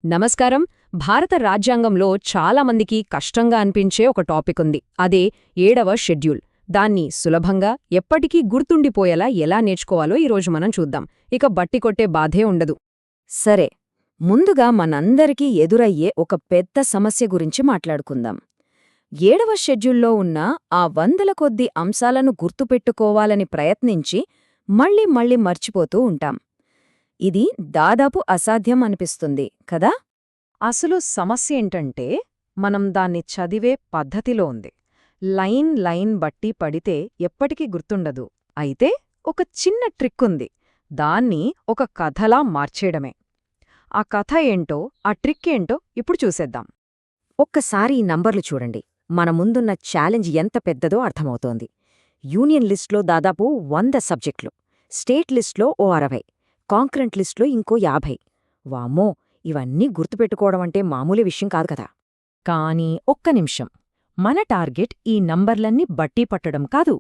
నమస్కారం. భారత రాజ్యాంగంలో చాలామందికి కష్టంగా అనిపించే ఒక టాపిక్ ఉంది. అదే 7వ షెడ్యూల్. దాన్ని సులభంగా ఎప్పటికీ గుర్తుండిపోయేలా ఎలా నేర్చుకోవాలో ఈరోజు మనం చూద్దాం. ఇక బట్టి కొట్టే బాధే ఉండదు. సరే, ముందుగా మనందరికీ ఎదురయ్యే ఒక పెద్ద సమస్య గురించి మాట్లాడుకుందాం. 7వ షెడ్యూల్లో ఉన్న ఆ వందల కొద్ది అంశాలను గుర్తుపెట్టుకోవాలని ప్రయత్నించి మళ్ళీ మళ్ళీ మర్చిపోతూ ఉంటాం. ఇది దాదాపు అసాధ్యం అనిపిస్తుంది కదా? అసలు సమస్య ఏంటంటే మనం దాన్ని చదివే పద్ధతిలో ఉంది. లైన్ లైన్ బట్టి పడితే ఎప్పటికీ గుర్తుండదు. అయితే ఒక చిన్న ట్రిక్ ఉంది. దాన్ని ఒక కథలా మార్చేయడమే. ఆ కథ ఏంటో, ఆ ట్రిక్ ఏంటో ఇప్పుడు చూసేద్దాం. ఒక్కసారి ఈ నంబర్లు చూడండి. మన ముందున్న ఛాలెంజ్ ఎంత పెద్దదో అర్థమవుతోంది. యూనియన్ లిస్ట్లో దాదాపు 100 సబ్జెక్టులు, స్టేట్ లిస్ట్లో ఓ 60, కాంకరెంట్ లిస్ట్లో ఇంకో 50. వామ్మో, ఇవన్నీ గుర్తుపెట్టుకోవడమంటే మామూలు విషయం కాదు కదా. కానీ ఒక్క నిమిషం. మన టార్గెట్ ఈ నంబర్లన్నీ బట్టి పట్టడం కాదు.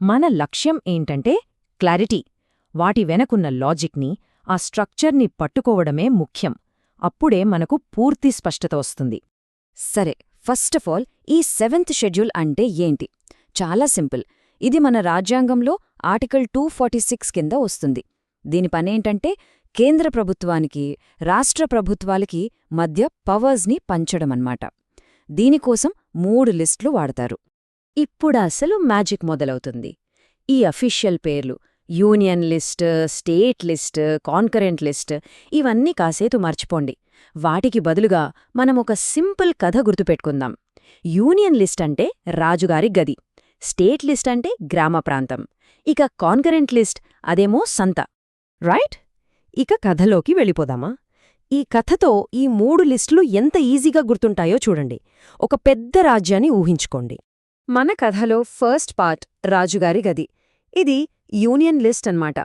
మన లక్ష్యం ఏంటంటే క్లారిటీ. వాటి వెనకున్న లాజిక్ని, ఆ స్ట్రక్చర్ని పట్టుకోవడమే ముఖ్యం. అప్పుడే మనకు పూర్తి స్పష్టత వస్తుంది. సరే, ఫస్ట్ ఆఫ్ ఆల్ ఈ 7th షెడ్యూల్ అంటే ఏంటి? చాలా సింపుల్. ఇది మన రాజ్యాంగంలో ఆర్టికల్ 246 కింద వస్తుంది. దీని పనేంటంటే కేంద్ర ప్రభుత్వానికి, రాష్ట్ర ప్రభుత్వాలకి మధ్య పవర్స్ని పంచడమన్నమాట. దీనికోసం 3 లిస్టులు వాడతారు. ఇప్పుడసలు మ్యాజిక్ మొదలవుతుంది. ఈ అఫీషియల్ పేర్లు union list, state list, concurrent list ఇవన్నీ కాసేపు మర్చిపోండి. వాటికి బదులుగా మనం ఒక సింపుల్ కథ గుర్తుపెట్టుకుందాం. యూనియన్ లిస్ట్ అంటే రాజుగారి గది, స్టేట్ లిస్ట్ అంటే గ్రామ ప్రాంతం, ఇక కాన్కరెంట్ లిస్ట్ అదేమో సంత. రైట్? ఇక కథలోకి వెళ్ళిపోదామా? ఈ కథతో ఈ 3 లిస్టులు ఎంత ఈజీగా గుర్తుంటాయో చూడండి. ఒక పెద్ద రాజ్యాన్ని ఊహించుకోండి. మన కథలో ఫస్ట్ పార్ట్ రాజుగారి గది. ఇది యూనియన్ లిస్ట్ అన్నమాట.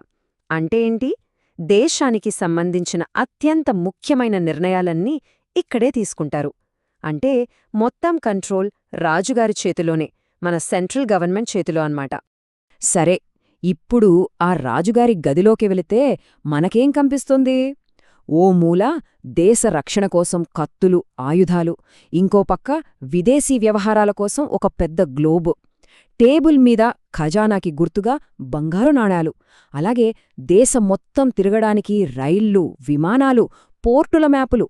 అంటే ఏంటి? దేశానికి సంబంధించిన అత్యంత ముఖ్యమైన నిర్ణయాలన్నీ ఇక్కడే తీసుకుంటారు. అంటే మొత్తం కంట్రోల్ రాజుగారి చేతిలోనే, మన సెంట్రల్ గవర్నమెంట్ చేతిలో అన్నమాట. సరే, ఇప్పుడు ఆ రాజుగారి గదిలోకి వెళితే మనకేం కనిపిస్తుంది? ఓ మూల దేశ రక్షణ కోసం కత్తులు, ఆయుధాలు, ఇంకో పక్క విదేశీ వ్యవహారాల కోసం ఒక పెద్ద గ్లోబు, టేబుల్ మీద ఖజానాకి గుర్తుగా బంగారు నాణాలు, అలాగే దేశం మొత్తం తిరగడానికి రైళ్లు, విమానాలు, పోర్టుల మ్యాపులు,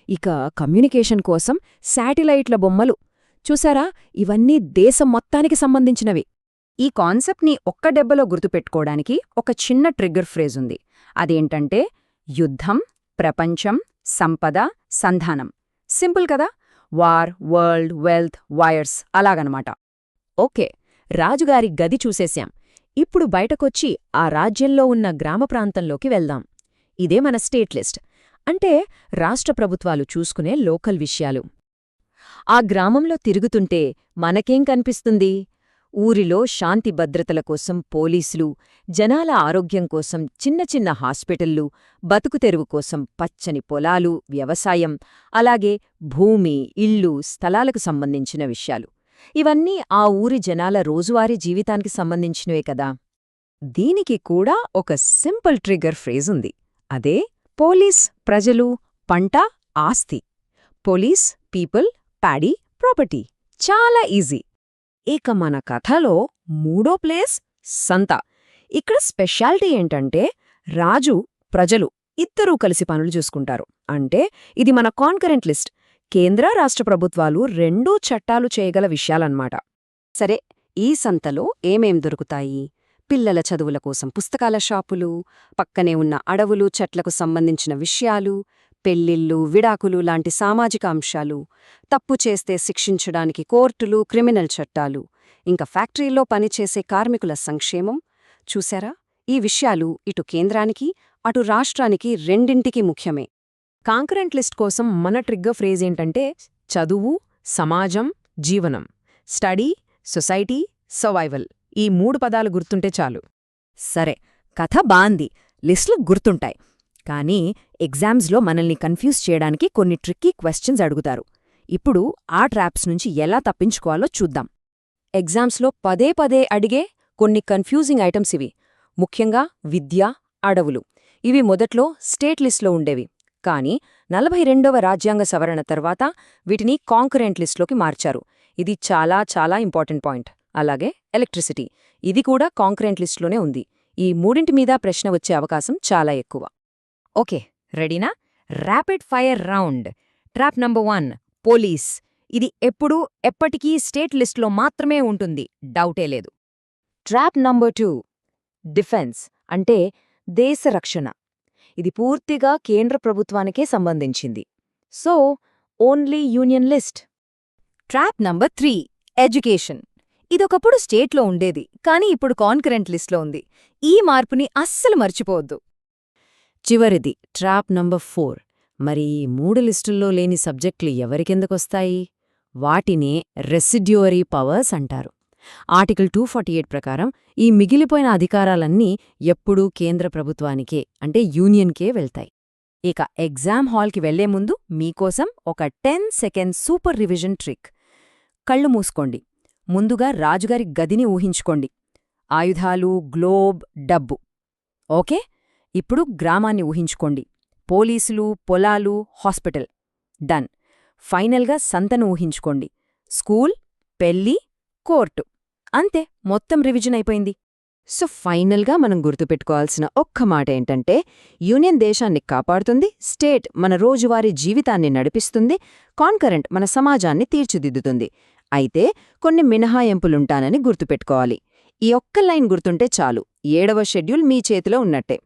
ఇక కమ్యూనికేషన్ కోసం శాటిలైట్ల బొమ్మలు. చూసారా? ఇవన్నీ దేశం మొత్తానికి సంబంధించినవి. ఈ కాన్సెప్ట్ని ఒక్క దెబ్బలో గుర్తుపెట్టుకోవడానికి ఒక చిన్న ట్రిగ్గర్ ఫ్రేజ్ ఉంది. అదేంటంటే యుద్ధం, ప్రపంచం, సంపద, సంధానం. సింపుల్ కదా? వార్, వరల్డ్, వెల్త్, వైర్స్ అలాగనమాట. ఓకే, రాజుగారి గది చూసేశాం. ఇప్పుడు బయటకొచ్చి ఆ రాజ్యంలో ఉన్న గ్రామ ప్రాంతంలోకి వెళ్దాం. ఇదే మన స్టేట్ లిస్ట్. అంటే రాష్ట్ర ప్రభుత్వాలు చూసుకునే లోకల్ విషయాలు. ఆ గ్రామంలో తిరుగుతుంటే మనకేం కనిపిస్తుంది? ఊరిలో శాంతి భద్రతల కోసం పోలీసులు, జనాల ఆరోగ్యం కోసం చిన్న చిన్న హాస్పిటళ్ళు, బతుకుతెరువు కోసం పచ్చని పొలాలు, వ్యవసాయం, అలాగే భూమి, ఇళ్ళు, స్థలాలకు సంబంధించిన విషయాలు. ఇవన్నీ ఆ ఊరి జనాల రోజువారీ జీవితానికి సంబంధించినవే కదా. దీనికి కూడా ఒక సింపుల్ ట్రిగ్గర్ ఫ్రేజ్ ఉంది. అదే పోలీస్, ప్రజలు, పంట, ఆస్తి. Police, people, paddy, property. చాలా ఈజీ. ఇక మన కథలో 3వ ప్లేస్ సంత. ఇక్కడ స్పెషాలిటీ ఏంటంటే రాజు, ప్రజలు ఇద్దరూ కలిసి పనులు చూసుకుంటారు. అంటే ఇది మన కాన్కరెంట్ లిస్ట్. కేంద్ర, రాష్ట్ర ప్రభుత్వాలు రెండూ చట్టాలు చేయగల విషయాలన్నమాట. సరే, ఈ సంతలో ఏమేం దొరుకుతాయి? పిల్లల చదువుల కోసం పుస్తకాల షాపులు, పక్కనే ఉన్న అడవులు, చెట్లకు సంబంధించిన విషయాలు, పెళ్లిళ్ళు, విడాకులు లాంటి సామాజిక అంశాలు, తప్పు చేస్తే శిక్షించడానికి కోర్టులు, క్రిమినల్ చట్టాలు, ఇంకా ఫ్యాక్టరీలో పనిచేసే కార్మికుల సంక్షేమం. చూశారా? ఈ విషయాలు ఇటు కేంద్రానికి, అటు రాష్ట్రానికి రెండింటికి ముఖ్యమే. కాంకరెంట్ లిస్ట్ కోసం మన ట్రిగ్గర్ ఫ్రేజ్ ఏంటంటే చదువు, సమాజం, జీవనం. Study, society, survival. ఈ 3 పదాలు గుర్తుంటే చాలు. సరే, కథ బాంది, లిస్టులు గుర్తుంటాయి. కానీ ఎగ్జామ్స్లో మనల్ని కన్ఫ్యూజ్ చేయడానికి కొన్ని ట్రిక్కీ క్వశ్చన్స్ అడుగుతారు. ఇప్పుడు ఆ ట్రాప్స్ నుంచి ఎలా తప్పించుకోవాలో చూద్దాం. ఎగ్జామ్స్లో పదే పదే అడిగే కొన్ని కన్ఫ్యూజింగ్ ఐటమ్స్ ఇవి. ముఖ్యంగా విద్య, అడవులు. ఇవి మొదట్లో స్టేట్ లిస్ట్లో ఉండేవి. కానీ 42వ రాజ్యాంగ సవరణ తర్వాత వీటిని కాంకరెంట్ లిస్ట్లోకి మార్చారు. ఇది చాలా చాలా ఇంపార్టెంట్ పాయింట్. అలాగే ఎలక్ట్రిసిటీ, ఇది కూడా కాంకరెంట్ లిస్ట్లోనే ఉంది. ఈ మూడింటి మీద ప్రశ్న వచ్చే అవకాశం చాలా ఎక్కువ. ఓకే, రెడీనా? Rapid fire round. Trap number 1, police. ఇది ఎప్పుడూ ఎప్పటికీ స్టేట్ లిస్ట్లో మాత్రమే ఉంటుంది, డౌటే లేదు. ట్రాప్ నంబర్ 2, డిఫెన్స్ అంటే దేశ రక్షణ. ఇది పూర్తిగా కేంద్ర ప్రభుత్వానికే సంబంధించింది. So only union list. Trap number 3, education. ఇదొకప్పుడు స్టేట్లో ఉండేది, కానీ ఇప్పుడు కాన్కరెంట్ లిస్ట్లో ఉంది. ఈ మార్పుని అస్సలు మర్చిపోవద్దు. చివరిది ట్రాప్ నంబర్ 4. మరి ఈ 3 లిస్టుల్లో లేని సబ్జెక్టులు ఎవరికెందుకొస్తాయి? వాటినే రెసిడ్యూరీ పవర్స్ అంటారు. ఆర్టికల్ 248 ప్రకారం ఈ మిగిలిపోయిన అధికారాలన్నీ ఎప్పుడూ కేంద్ర ప్రభుత్వానికే అంటే యూనియన్కే వెళ్తాయి. ఇక ఎగ్జామ్ హాల్కి వెళ్లే ముందు మీకోసం ఒక 10 సెకండ్ సూపర్ రివిజన్ ట్రిక్. కళ్ళు మూసుకోండి. ముందుగా రాజుగారి గదిని ఊహించుకోండి. ఆయుధాలు, గ్లోబ్, డబ్బు. ఓకే, ఇప్పుడు గ్రామాన్ని ఊహించుకోండి. పోలీసులు, పొలాలు, హాస్పిటల్. డన్. ఫైనల్గా సంతను ఊహించుకోండి. స్కూల్, పెళ్లి, కోర్టు. అంతే, మొత్తం రివిజన్ అయిపోయింది. సో ఫైనల్గా మనం గుర్తుపెట్టుకోవాల్సిన ఒక్క మాట ఏంటంటే, యూనియన్ దేశాన్ని కాపాడుతుంది, స్టేట్ మన రోజువారీ జీవితాన్ని నడిపిస్తుంది, కాన్కరెంట్ మన సమాజాన్ని తీర్చిదిద్దుతుంది. అయితే కొన్ని మినహాయింపులుంటానని గుర్తుపెట్టుకోవాలి. ఈ ఒక్క లైన్ గుర్తుంటే చాలు, 7వ షెడ్యూల్ మీ చేతిలో ఉన్నట్టే.